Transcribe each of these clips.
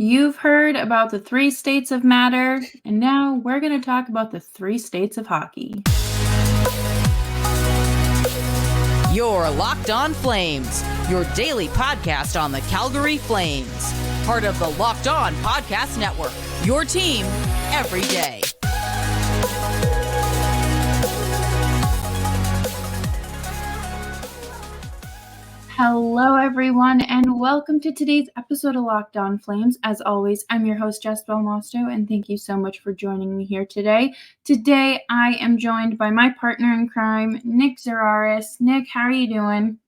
You've heard about the 3 states of matter, and now we're going to talk about the 3 states of hockey. You're Locked On Flames, your daily podcast on the Calgary Flames. Part of the Locked On Podcast Network, your team every day. Hello, everyone, and welcome to today's episode of Locked On Flames. As always, I'm your host, Jess, Belmosto, and thank you so much for joining me here today. Today, I am joined by my partner in crime, Nick Zararis. Nick, how are you doing?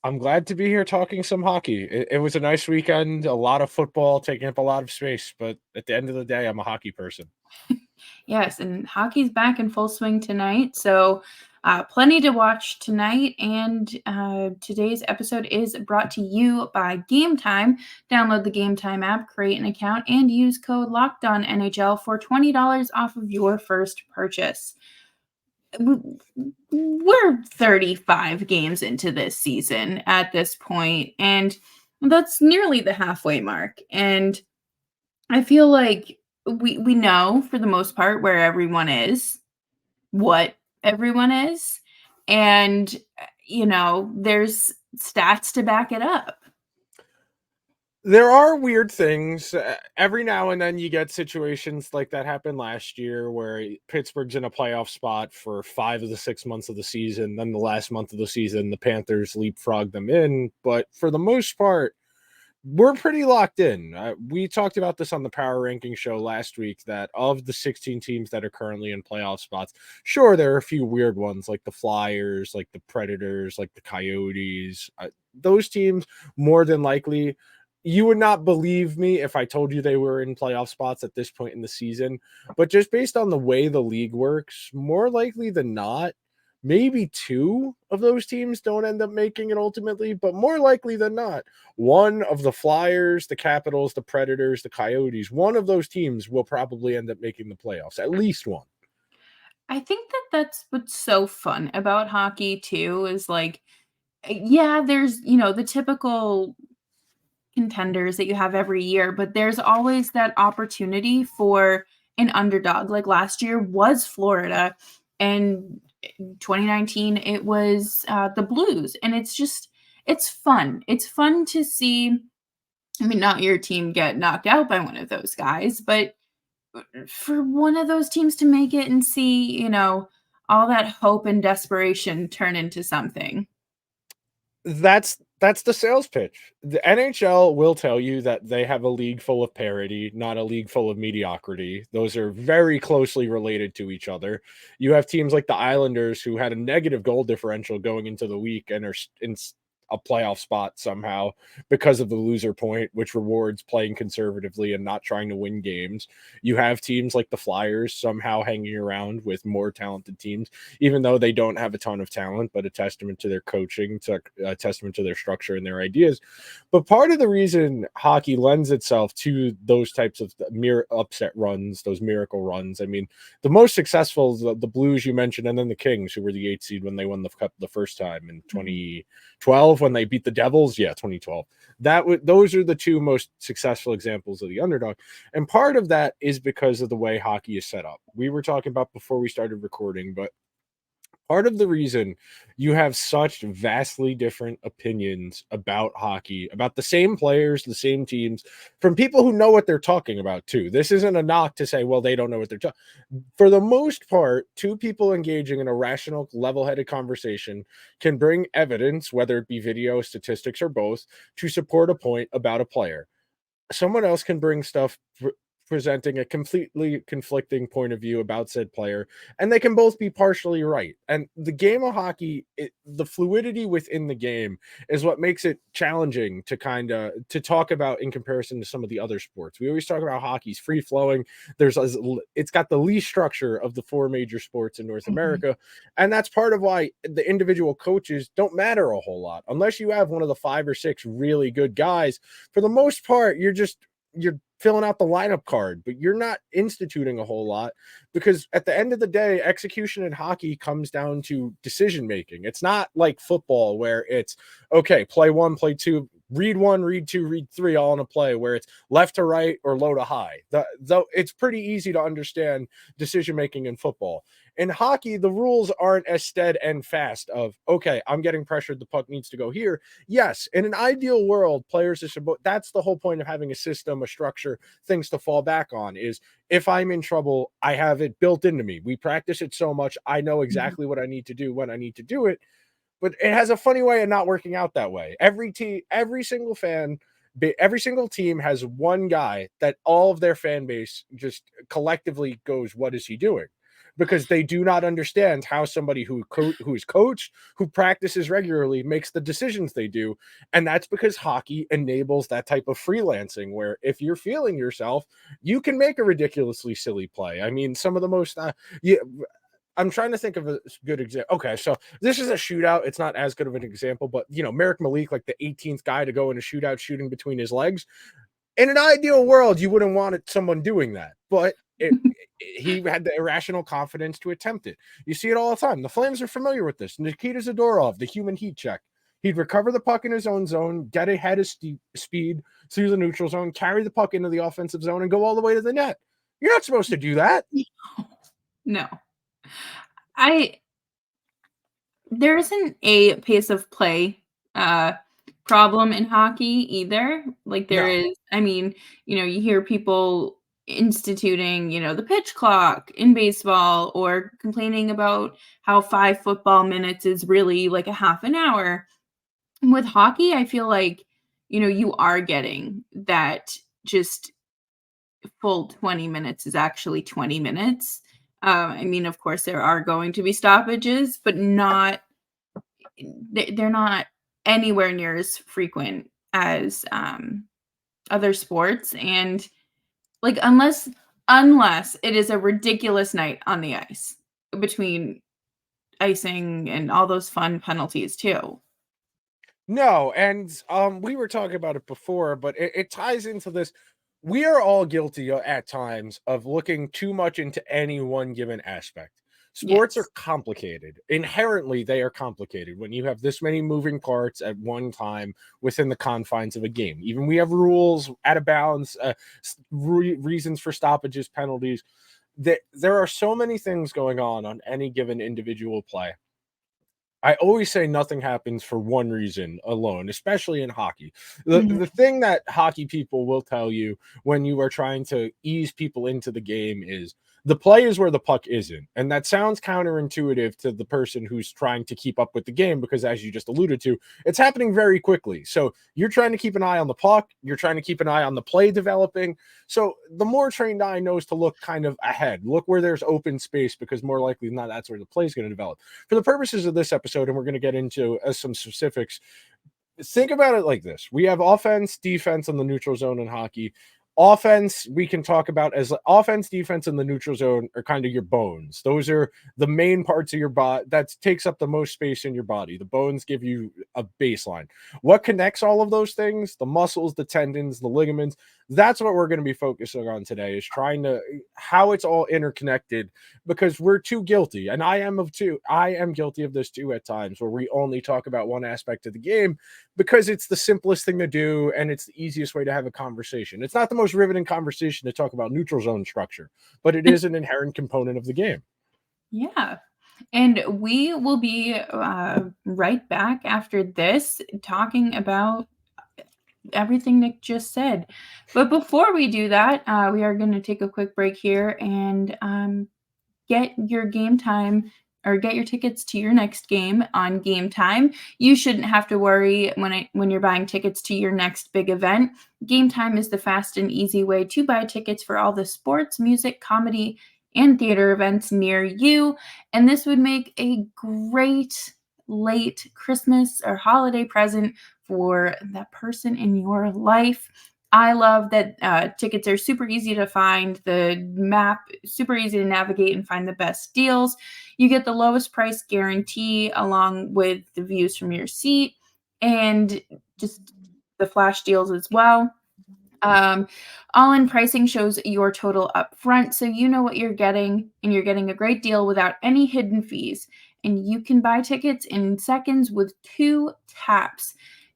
I'm glad to be here talking some hockey. It was a nice weekend, a lot of football taking up a lot of space, but at the end of the day, I'm a hockey person. Yes, and hockey's back in full swing tonight, so plenty to watch tonight. And today's episode is brought to you by Game Time. Download the Game Time app, create an account, and use code LOCKEDONNHL for $20 off of your first purchase. We're 35 games into this season at this point, and that's nearly the halfway mark. And I feel like we know for the most part where everyone is, what everyone is, and there's stats to back it up. There are weird things. Every now and then you get situations like that happened last year where Pittsburgh's in a playoff spot for 5 of the 6 months of the season. Then the last month of the season, the Panthers leapfrog them in. But for the most part, we're pretty locked in. We talked about this on the Power Ranking show last week, that of the 16 teams that are currently in playoff spots, sure, there are a few weird ones like the Flyers, like the Predators, like the Coyotes. Those teams, more than likely, you would not believe me if I told you they were in playoff spots at this point in the season. But just based on the way the league works, more likely than not, maybe 2 of those teams don't end up making it ultimately, but more likely than not, one of the Flyers, the Capitals, the Predators, the Coyotes, one of those teams will probably end up making the playoffs, at least one. I think that's what's so fun about hockey too, is like, yeah, there's, the typical contenders that you have every year, but there's always that opportunity for an underdog. Like last year was Florida, and 2019 it was the Blues, and it's fun. It's fun to see. I mean, not your team get knocked out by one of those guys, but for one of those teams to make it and see, all that hope and desperation turn into something. That's the sales pitch. The NHL will tell you that they have a league full of parity, not a league full of mediocrity. Those are very closely related to each other. You have teams like the Islanders who had a negative goal differential going into the week and are in a playoff spot somehow because of the loser point, which rewards playing conservatively and not trying to win games. You have teams like the Flyers somehow hanging around with more talented teams, even though they don't have a ton of talent, but a testament to their coaching, to a testament to their structure and their ideas. But part of the reason hockey lends itself to those types of upset runs, those miracle runs. I mean, the most successful is the Blues you mentioned, and then the Kings, who were the 8th seed when they won the cup the first time in 2012 when they beat the Devils. 2012. Those are the 2 most successful examples of the underdog. And part of that is because of the way hockey is set up. We were talking about before we started recording, but part of the reason you have such vastly different opinions about hockey, about the same players, the same teams, from people who know what they're talking about too. This isn't a knock to say, well, they don't know what they're talking. For the most part, 2 people engaging in a rational, level-headed conversation can bring evidence, whether it be video, statistics, or both, to support a point about a player. Someone else can bring stuff presenting a completely conflicting point of view about said player, and they can both be partially right. And the game of hockey, the fluidity within the game is what makes it challenging to to talk about in comparison to some of the other sports. We always talk about hockey's free flowing. It's got the least structure of the 4 major sports in North America, and that's part of why the individual coaches don't matter a whole lot unless you have one of the 5 or 6 really good guys. For the most part, you're filling out the lineup card, but you're not instituting a whole lot, because at the end of the day, execution in hockey comes down to decision making. It's not like football where it's okay, play 1, play 2, read 1, read 2, read 3 all in a play where it's left to right or low to high. Though it's pretty easy to understand decision making in football. In hockey, the rules aren't as stead and fast of, okay, I'm getting pressured, the puck needs to go here. Yes, in an ideal world, players are supposed, that's the whole point of having a system, a structure, things to fall back on is if I'm in trouble, I have it built into me. We practice it so much, I know exactly what I need to do when I need to do it. But it has a funny way of not working out that way. Every team, every single fan, every single team has one guy that all of their fan base just collectively goes, "What is he doing?" Because they do not understand how somebody who is coached, who practices regularly, makes the decisions they do, and that's because hockey enables that type of freelancing. Where if you're feeling yourself, you can make a ridiculously silly play. I mean, some of the most yeah, I'm trying to think of a good example. Okay, so this is a shootout. It's not as good of an example, but Merrick Malik, like the 18th guy to go in a shootout, shooting between his legs. In an ideal world, you wouldn't want someone doing that, but he had the irrational confidence to attempt it. You see it all the time. The Flames are familiar with this. Nikita Zadorov, the human heat check. He'd recover the puck in his own zone, get ahead of speed through the neutral zone, carry the puck into the offensive zone, and go all the way to the net. You're not supposed to do that. No. There isn't a pace of play problem in hockey either. Like there No. is, I mean, you hear people instituting, the pitch clock in baseball or complaining about how 5 football minutes is really like a half an hour. With hockey, I feel like, you are getting that just full 20 minutes is actually 20 minutes. I mean, of course, there are going to be stoppages, but they're not anywhere near as frequent as other sports. And like, unless it is a ridiculous night on the ice between icing and all those fun penalties too. No, and we were talking about it before, but it ties into this. We are all guilty at times of looking too much into any one given aspect. Sports are Yes. complicated. Inherently, they are complicated when you have this many moving parts at one time within the confines of a game. Even we have rules, out of bounds, reasons for stoppages, penalties. There are so many things going on any given individual play. I always say nothing happens for one reason alone, especially in hockey. The Mhm. thing that hockey people will tell you when you are trying to ease people into the game is the play is where the puck isn't. And that sounds counterintuitive to the person who's trying to keep up with the game because, as you just alluded to, it's happening very quickly. So you're trying to keep an eye on the puck, you're trying to keep an eye on the play developing. So the more trained eye knows to look kind of ahead, look where there's open space because more likely than not, that's where the play is going to develop. For the purposes of this episode, and we're going to get into some specifics, think about it like this. We have offense, defense in the neutral zone in hockey. Offense, we can talk about as offense, defense, and the neutral zone are kind of your bones. Those are the main parts of your body that takes up the most space in your body. The bones give you a baseline. What connects all of those things? The muscles, the tendons, the ligaments. That's what we're going to be focusing on today, is trying to how it's all interconnected, because we're too guilty. And I am guilty of this too at times, where we only talk about one aspect of the game because it's the simplest thing to do and it's the easiest way to have a conversation. It's not the most riveting conversation to talk about neutral zone structure, but it is an inherent component of the game. Yeah. And we will be right back after this talking about everything Nick just said. But before we do that, we are going to take a quick break here and get your game time or get your tickets to your next game on Game Time. You shouldn't have to worry when you're buying tickets to your next big event. Game Time is the fast and easy way to buy tickets for all the sports, music, comedy, and theater events near you. And this would make a great late Christmas or holiday present for that person in your life. I love that tickets are super easy to find. The map super easy to navigate and find the best deals. You get the lowest price guarantee along with the views from your seat and just the flash deals as well. All-in pricing shows your total up front, so you know what you're getting, and you're getting a great deal without any hidden fees. And you can buy tickets in seconds with 2 taps.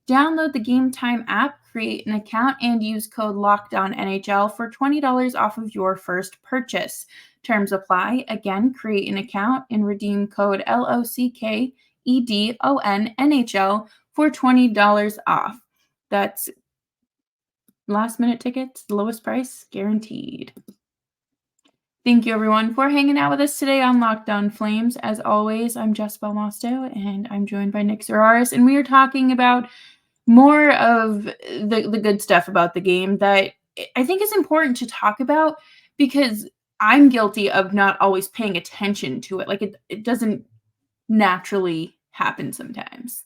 Download the Game Time app, create an account, and use code LOCKEDONNHL for $20 off of your first purchase. Terms apply. Again, create an account and redeem code LOCKEDONNHL for $20 off. That's last minute tickets, lowest price guaranteed. Thank you, everyone, for hanging out with us today on Locked On Flames. As always, I'm Jess Belmosto, and I'm joined by Nick Zararis, and we are talking about more of the good stuff about the game that I think is important to talk about, because I'm guilty of not always paying attention to it. Like it doesn't naturally happen sometimes.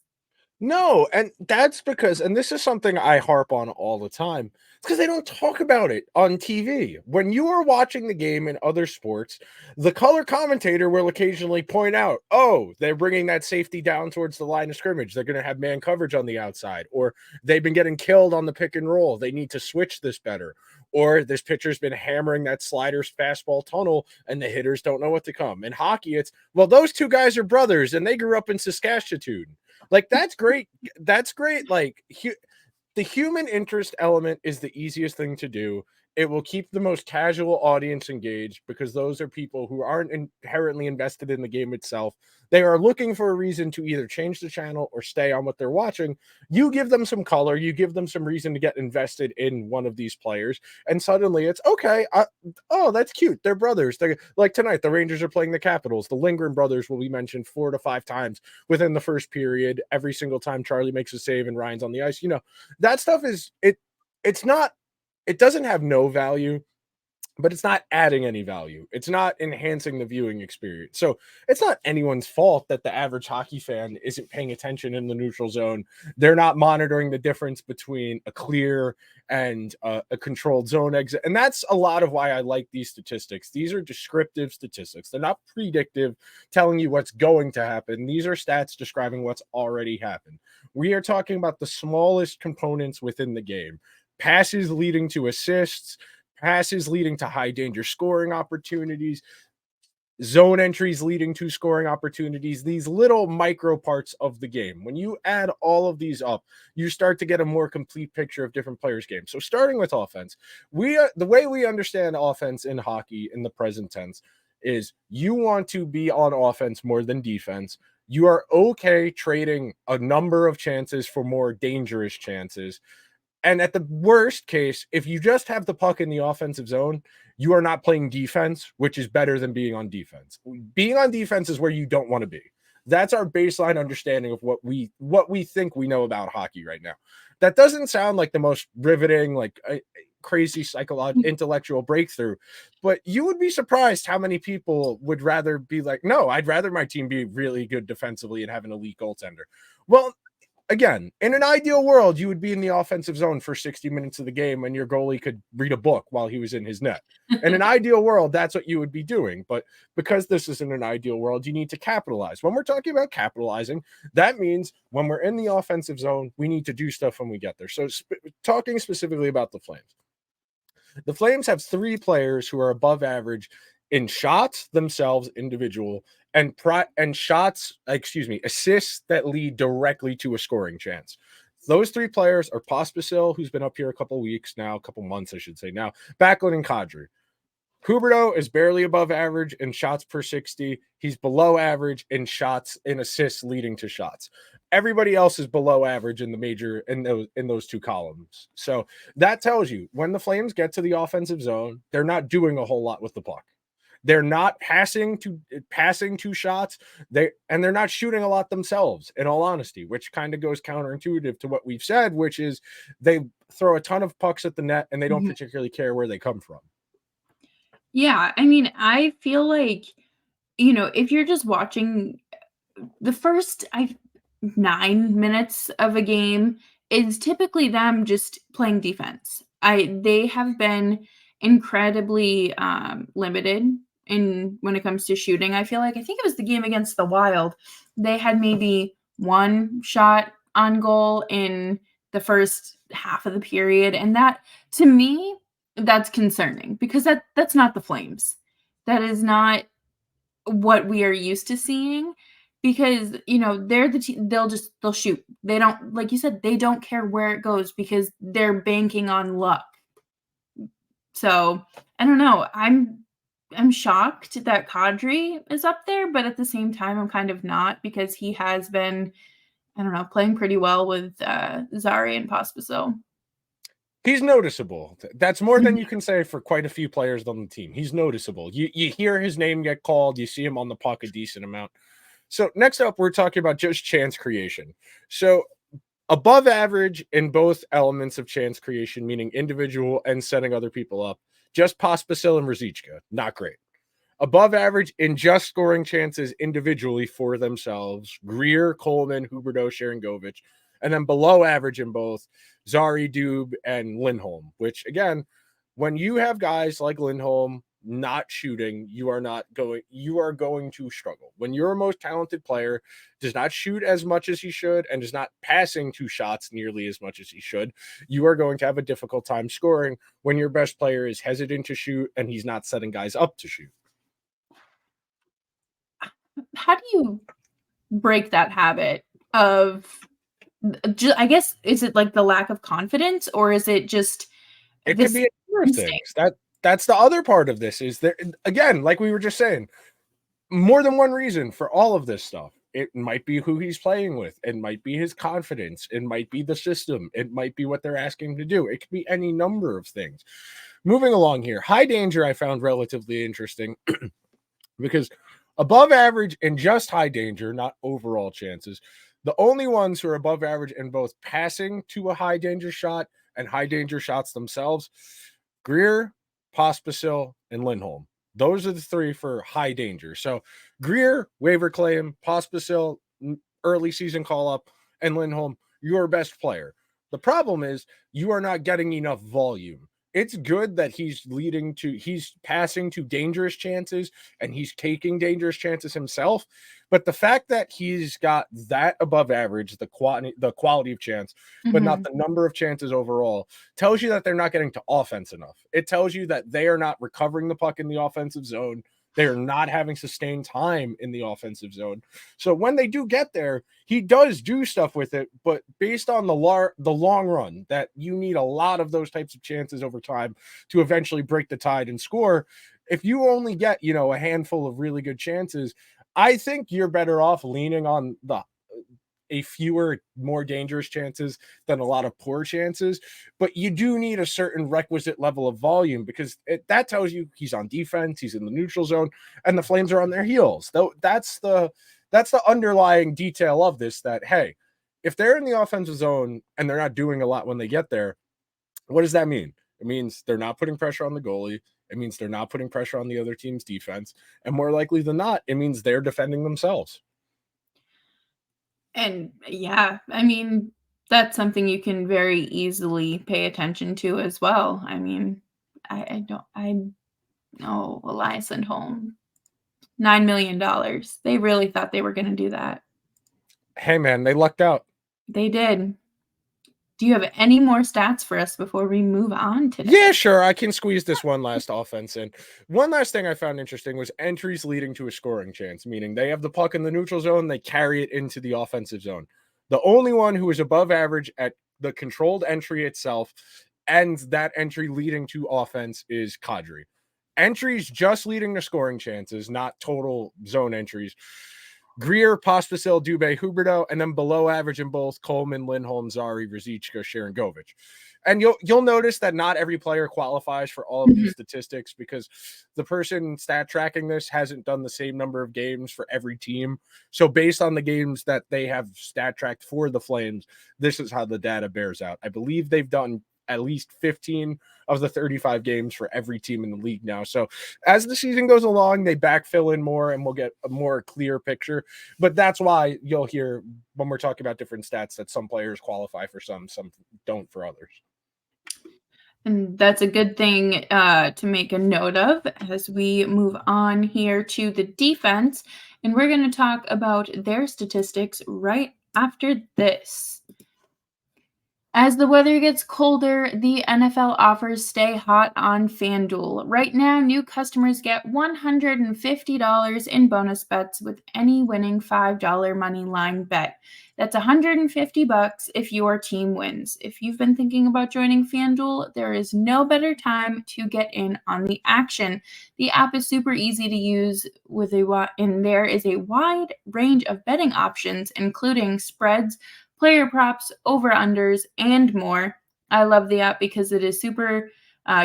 No, and that's because, and this is something I harp on all the time, it's because they don't talk about it on TV. When you are watching the game in other sports, the color commentator will occasionally point out, oh, they're bringing that safety down towards the line of scrimmage. They're going to have man coverage on the outside, or they've been getting killed on the pick and roll. They need to switch this better. Or this pitcher's been hammering that slider's fastball tunnel and the hitters don't know what to come. In hockey, it's, well, those two guys are brothers and they grew up in Saskatchewan. Like, that's great. That's great. Like, the human interest element is the easiest thing to do. It will keep the most casual audience engaged because those are people who aren't inherently invested in the game itself. They are looking for a reason to either change the channel or stay on what they're watching. You give them some color, you give them some reason to get invested in one of these players, and suddenly it's okay. Oh, that's cute. They're brothers. They're like tonight. The Rangers are playing the Capitals. The Lindgren brothers will be mentioned 4 to 5 times within the first period. Every single time Charlie makes a save and Ryan's on the ice, that stuff is it. It's not. It doesn't have no value, but it's not adding any value. It's not enhancing the viewing experience. So it's not anyone's fault that the average hockey fan isn't paying attention in the neutral zone. They're not monitoring the difference between a clear and a controlled zone exit. And that's a lot of why I like these statistics. These are descriptive statistics. They're not predictive, telling you what's going to happen. These are stats describing what's already happened. We are talking about the smallest components within the game. Passes leading to assists, passes leading to high danger scoring opportunities, zone entries leading to scoring opportunities, these little micro parts of the game. When you add all of these up, you start to get a more complete picture of different players' games. So starting with offense, the way we understand offense in hockey in the present tense is you want to be on offense more than defense. You are okay trading a number of chances for more dangerous chances. And at the worst case, if you just have the puck in the offensive zone, you are not playing defense, which is better than being on defense. Being on defense is where you don't want to be. That's our baseline understanding of what we think we know about hockey right now. That doesn't sound like the most riveting, like crazy psychological intellectual breakthrough, but you would be surprised how many people would rather be like, no, I'd rather my team be really good defensively and have an elite goaltender. Well, again, in an ideal world, you would be in the offensive zone for 60 minutes of the game and your goalie could read a book while he was in his net. In an ideal world, that's what you would be doing. But because this isn't an ideal world, you need to capitalize. When we're talking about capitalizing, that means when we're in the offensive zone, we need to do stuff when we get there. So talking specifically about the Flames. The Flames have 3 players who are above average in shots themselves, individual, and assists that lead directly to a scoring chance. Those 3 players are Pospisil, who's been up here a couple months, I should say now, Backlund and Kadri. Huberdeau is barely above average in shots per 60. He's below average in assists leading to shots. Everybody else is below average in the major in those 2 columns. So that tells you when the Flames get to the offensive zone, they're not doing a whole lot with the puck. They're not passing 2 shots. They're not shooting a lot themselves, in all honesty, which kind of goes counterintuitive to what we've said, which is they throw a ton of pucks at the net and they don't particularly care where they come from. Yeah, I mean, I feel like, if you're just watching the first 9 minutes of a game is typically them just playing defense. They have been incredibly limited in when it comes to shooting. I think it was the game against the Wild. They had maybe 1 shot on goal in the first half of the period, and that, to me, that's concerning because that's not the Flames. That is not what we are used to seeing, because, they're the team, they'll shoot. They don't, like you said, they don't care where it goes because they're banking on luck. So, I don't know. I'm shocked that Kadri is up there, but at the same time, I'm kind of not because he has been, I don't know, playing pretty well with Zari and Pospisil. He's noticeable. That's more than Mhm. you can say for quite a few players on the team. He's noticeable. You hear his name get called. You see him on the puck a decent amount. So next up, we're talking about just chance creation. So above average in both elements of chance creation, meaning individual and setting other people up, just Pospisil and Ruzicka. Not great. Above average in just scoring chances individually for themselves, Greer, Coleman, Huberdeau, Sharangovich. And then below average in both Zari, Dube, and Lindholm, which again, when you have guys like Lindholm not shooting, you are going to struggle. When your most talented player does not shoot as much as he should and is not passing 2 shots nearly as much as he should, you are going to have a difficult time scoring when your best player is hesitant to shoot and he's not setting guys up to shoot. How do you break that habit of, I guess, is it like the lack of confidence or is it just It could this be a number of instinct? things. That's the other part of this is there again, like we were just saying, more than one reason for all of this stuff. It might be who he's playing with. It might be his confidence. It might be the system. It might be what they're asking him to do. It could be any number of things. Moving along here, high danger I found relatively interesting because above average and just high danger, not overall chances, the only ones who are above average in both passing to a high danger shot and high danger shots themselves, Greer, Pospisil, and Lindholm. Those are the 3 for high danger. So Greer, waiver claim, Pospisil, early season call up, and Lindholm, your best player. The problem is you are not getting enough volume. It's good that he's passing to dangerous chances and he's taking dangerous chances himself. But the fact that he's got that above average, the quality of chance, but not Mhm. the number of chances overall, tells you that they're not getting to offense enough. It tells you that they are not recovering the puck in the offensive zone. They are not having sustained time in the offensive zone. So when they do get there, he does do stuff with it, but based on the long run, that you need a lot of those types of chances over time to eventually break the tide and score. If you only get, a handful of really good chances, I think you're better off leaning on a fewer, more dangerous chances than a lot of poor chances. But you do need a certain requisite level of volume because that tells you he's on defense, he's in the neutral zone, and the Flames are on their heels. Though that's the underlying detail of this, that, hey, if they're in the offensive zone and they're not doing a lot when they get there, what does that mean? It means they're not putting pressure on the goalie. It means they're not putting pressure on the other team's defense. And more likely than not, it means they're defending themselves. And yeah, I mean, that's something you can very easily pay attention to as well. I mean, I know Elias Lindholm, $9 million. They really thought they were going to do that. Hey, man, they lucked out. They did. Do you have any more stats for us before we move on today? Yeah, sure. I can squeeze this one last offense in. One last thing I found interesting was entries leading to a scoring chance, meaning they have the puck in the neutral zone, they carry it into the offensive zone. The only one who is above average at the controlled entry itself and that entry leading to offense is Kadri. Entries just leading to scoring chances, not total zone entries. Greer, Pospisil, Dubé, Huberdeau, and then below average in both Coleman, Lindholm, Zari, Ruzicka, Sharangovich. And you'll notice that not every player qualifies for all of these statistics because the person stat tracking this hasn't done the same number of games for every team. So based on the games that they have stat tracked for the Flames, this is how the data bears out. I believe they've done at least 15 of the 35 games for every team in the league now. So as the season goes along, they backfill in more and we'll get a more clear picture. But that's why you'll hear when we're talking about different stats that some players qualify for some don't for others. And that's a good thing to make a note of as we move on here to the defense. And we're going to talk about their statistics right after this. As the weather gets colder, the NFL offers stay hot on FanDuel. Right now, new customers get $150 in bonus bets with any winning $5 money line bet. That's $150 if your team wins. If you've been thinking about joining FanDuel, there is no better time to get in on the action. The app is super easy to use and there is a wide range of betting options, including spreads, player props, over-unders, and more. I love the app because it is super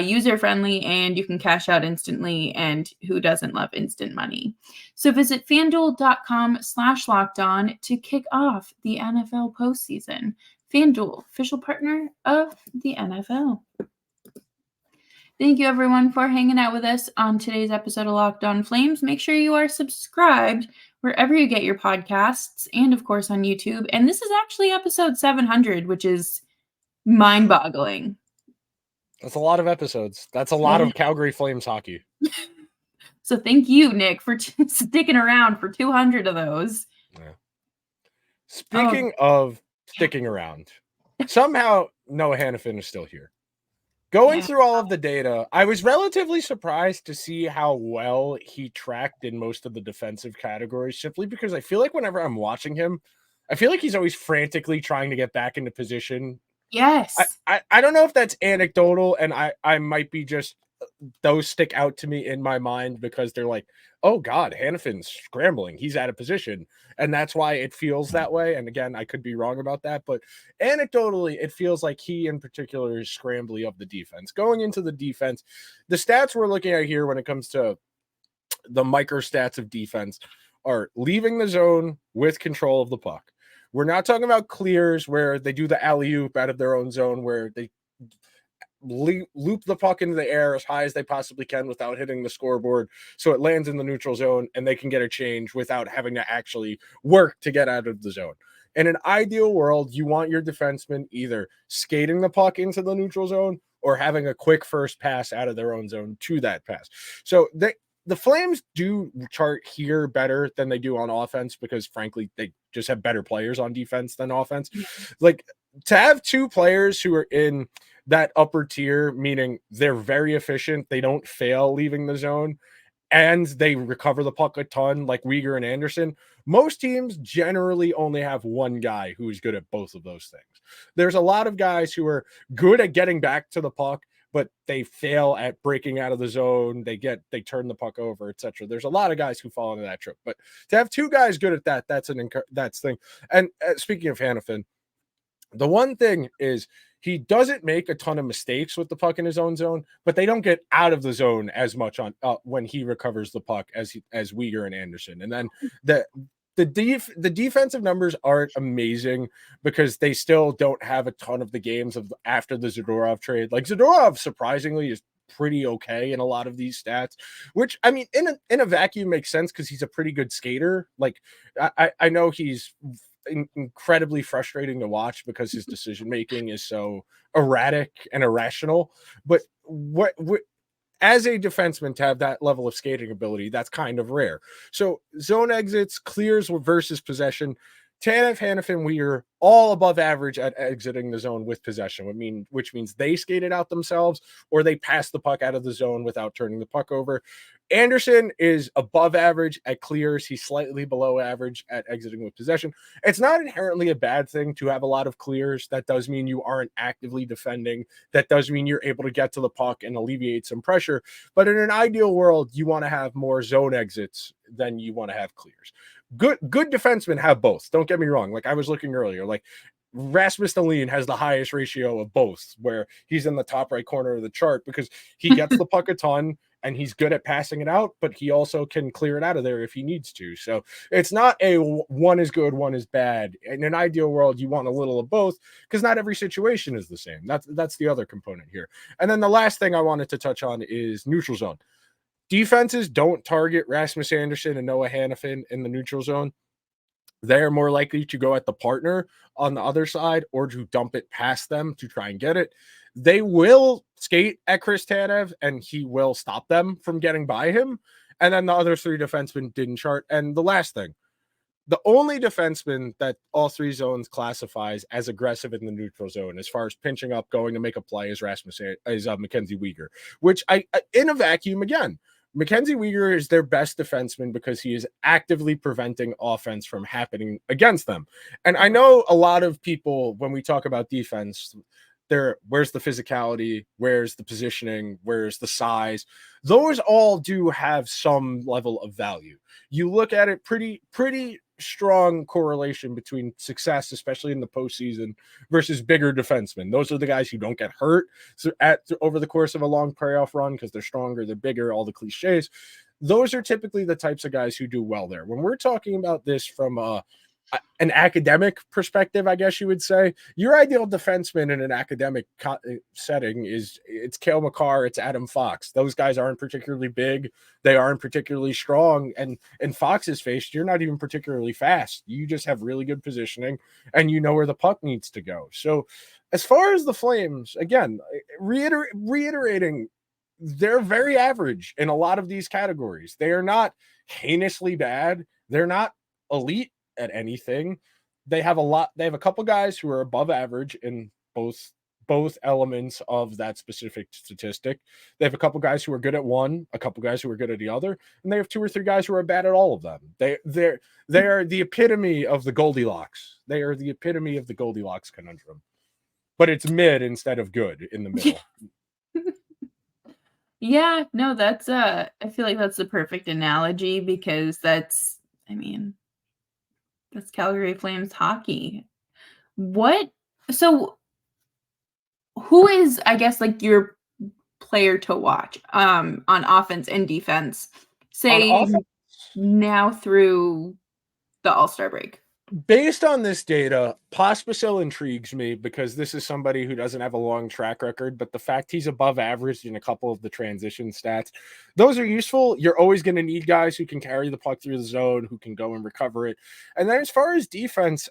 user-friendly and you can cash out instantly, and who doesn't love instant money? So visit fanduel.com/lockedon to kick off the NFL postseason. FanDuel, official partner of the NFL. Thank you, everyone, for hanging out with us on today's episode of Locked On Flames. Make sure you are subscribed wherever you get your podcasts and, of course, on YouTube. And this is actually episode 700, which is mind-boggling. That's a lot of episodes. That's a lot of Calgary Flames hockey. So thank you, Nick, for sticking around for 200 of those. Yeah. Speaking of sticking around, somehow Noah Hanifin is still here. Going through all of the data, I was relatively surprised to see how well he tracked in most of the defensive categories, simply because I feel like whenever I'm watching him, I feel like he's always frantically trying to get back into position. Yes. I don't know if that's anecdotal, and I might be just, those stick out to me in my mind because they're like, oh God, Hanifin's scrambling. He's out of position. And that's why it feels that way. And again, I could be wrong about that, but anecdotally, it feels like he in particular is scrambly of the defense. Going into the defense, the stats we're looking at here when it comes to the micro stats of defense are leaving the zone with control of the puck. We're not talking about clears where they do the alley-oop out of their own zone, where they loop the puck into the air as high as they possibly can without hitting the scoreboard, so it lands in the neutral zone and they can get a change without having to actually work to get out of the zone. In an ideal world, you want your defenseman either skating the puck into the neutral zone or having a quick first pass out of their own zone to that pass. So the Flames do chart here better than they do on offense because, frankly, they just have better players on defense than offense. Like, to have two players who are in that upper tier, meaning they're very efficient, they don't fail leaving the zone, and they recover the puck a ton, like Weegar and Anderson. Most teams generally only have one guy who is good at both of those things. There's a lot of guys who are good at getting back to the puck, but they fail at breaking out of the zone. They turn the puck over, etc. There's a lot of guys who fall into that trip. But to have two guys good at that, that's thing. And speaking of Hanifin, the one thing is he doesn't make a ton of mistakes with the puck in his own zone, but they don't get out of the zone as much on when he recovers the puck as Weegar and Anderson. And then the defensive numbers aren't amazing because they still don't have a ton of the games of after the Zadorov trade. Like, Zadorov surprisingly is pretty okay in a lot of these stats, which, I mean, in a vacuum makes sense because he's a pretty good skater. Like, I know he's incredibly frustrating to watch because his decision making is so erratic and irrational, but what as a defenseman to have that level of skating ability, that's kind of rare. So zone exits, clears versus possession, Tanev, Hanifin, Weegar, all above average at exiting the zone with possession, which means they skated out themselves or they passed the puck out of the zone without turning the puck over. Anderson is above average at clears. He's slightly below average at exiting with possession. It's not inherently a bad thing to have a lot of clears. That does mean you aren't actively defending. That does mean you're able to get to the puck and alleviate some pressure. But in an ideal world, you want to have more zone exits than you want to have clears. Good defensemen have both. Don't get me wrong. Like, I was looking earlier, like Rasmus Dahlin has the highest ratio of both, where he's in the top right corner of the chart because he gets the puck a ton and he's good at passing it out, but he also can clear it out of there if he needs to. So it's not a one is good, one is bad. In an ideal world, you want a little of both because not every situation is the same. That's the other component here. And then the last thing I wanted to touch on is neutral zone. Defenses don't target Rasmus Anderson and Noah Hanifin in the neutral zone. They're more likely to go at the partner on the other side or to dump it past them to try and get it. They will skate at Chris Tanev and he will stop them from getting by him. And then the other three defensemen didn't chart. And the last thing, the only defenseman that all three zones classifies as aggressive in the neutral zone, as far as pinching up, going to make a play, is Mackenzie Weegar, which I in a vacuum again. Mackenzie Weegar is their best defenseman because he is actively preventing offense from happening against them. And I know a lot of people, when we talk about defense, where's the physicality, where's the positioning, where's the size? Those all do have some level of value. You look at it, pretty strong correlation between success, especially in the postseason, versus bigger defensemen. Those are the guys who don't get hurt over the course of a long playoff run because they're stronger, they're bigger, all the cliches. Those are typically the types of guys who do well there. When we're talking about this from an academic perspective, I guess you would say, your ideal defenseman in an academic setting it's Cale Makar, it's Adam Fox. Those guys aren't particularly big, they aren't particularly strong, and in Fox's face, you're not even particularly fast. You just have really good positioning, and you know where the puck needs to go. So, as far as the Flames, again, reiterating, they're very average in a lot of these categories. They are not heinously bad. They're not elite at anything. They have a couple guys who are above average in both elements of that specific statistic. They have a couple guys who are good at one, a couple guys who are good at the other, and they have two or three guys who are bad at all of them. They are the epitome of the Goldilocks. They are the epitome of the Goldilocks conundrum. But it's mid instead of good in the middle. Yeah, no, that's I feel like that's the perfect analogy because that's Calgary Flames hockey. So who is, I guess, like your player to watch on offense and defense, say now through the All-Star break? Based on this data, Pospisil intrigues me because this is somebody who doesn't have a long track record, but the fact he's above average in a couple of the transition stats, those are useful. You're always going to need guys who can carry the puck through the zone, who can go and recover it. And then as far as defense,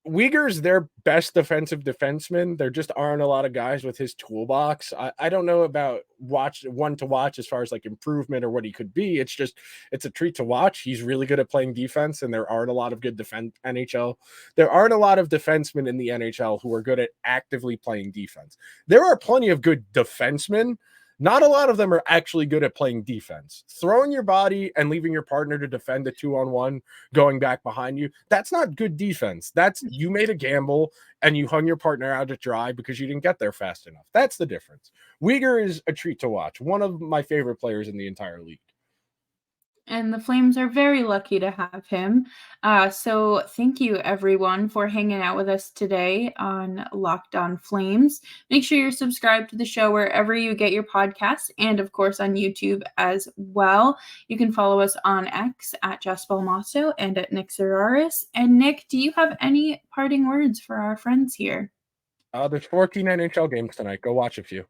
Weegar's their best defensive defenseman. There just aren't a lot of guys with his toolbox. I don't know about one to watch as far as like improvement or what he could be. It's a treat to watch. He's really good at playing defense, and there aren't a lot of good NHL. There aren't a lot of defensemen in the NHL who are good at actively playing defense. There are plenty of good defensemen. Not a lot of them are actually good at playing defense. Throwing your body and leaving your partner to defend a 2-on-1, going back behind you, that's not good defense. That's you made a gamble and you hung your partner out to dry because you didn't get there fast enough. That's the difference. Weegar is a treat to watch. One of my favorite players in the entire league. And the Flames are very lucky to have him. So thank you, everyone, for hanging out with us today on Locked On Flames. Make sure you're subscribed to the show wherever you get your podcasts and, of course, on YouTube as well. You can follow us on X at Jess Belmosto and at Nick Zararis. And, Nick, do you have any parting words for our friends here? There's 14 NHL games tonight. Go watch a few.